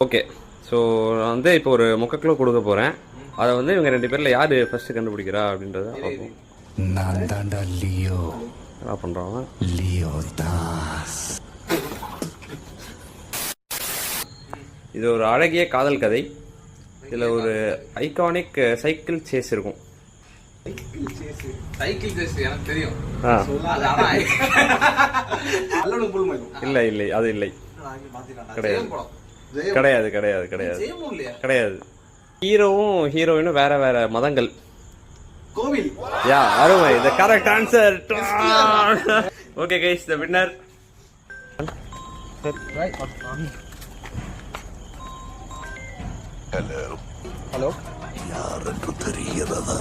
Okay, so நான் வந்து இப்போ ஒரு மொக்கக்களோ கொடுக்க போகிறேன். அதை வந்து இவங்க 2 பேரில் யார் ஃபஸ்ட்டு கண்டுபிடிக்கிறா அப்படின்றத பார்ப்போம். நான் தாண்டா லியோ. என்ன பண்ணுறாங்க? லியோ தாஸ். இது ஒரு அழகிய காதல் கதை. இதில் ஒரு ஐகானிக் சைக்கிள் சேஸ் இருக்கும். சைக்கிள் சேஸ் எனக்கு தெரியும். இல்லை இல்லை, அது இல்லை, கிடையாது கிடையாது கிடையாது கிடையாது கிடையாது. ஹீரோவும் ஹீரோயினும் வேற வேற மதங்கள். கோவில். யா, அருமை. The correct answer. Okay guys, the winner. Hello. யார் என்று தெரிகிறதா?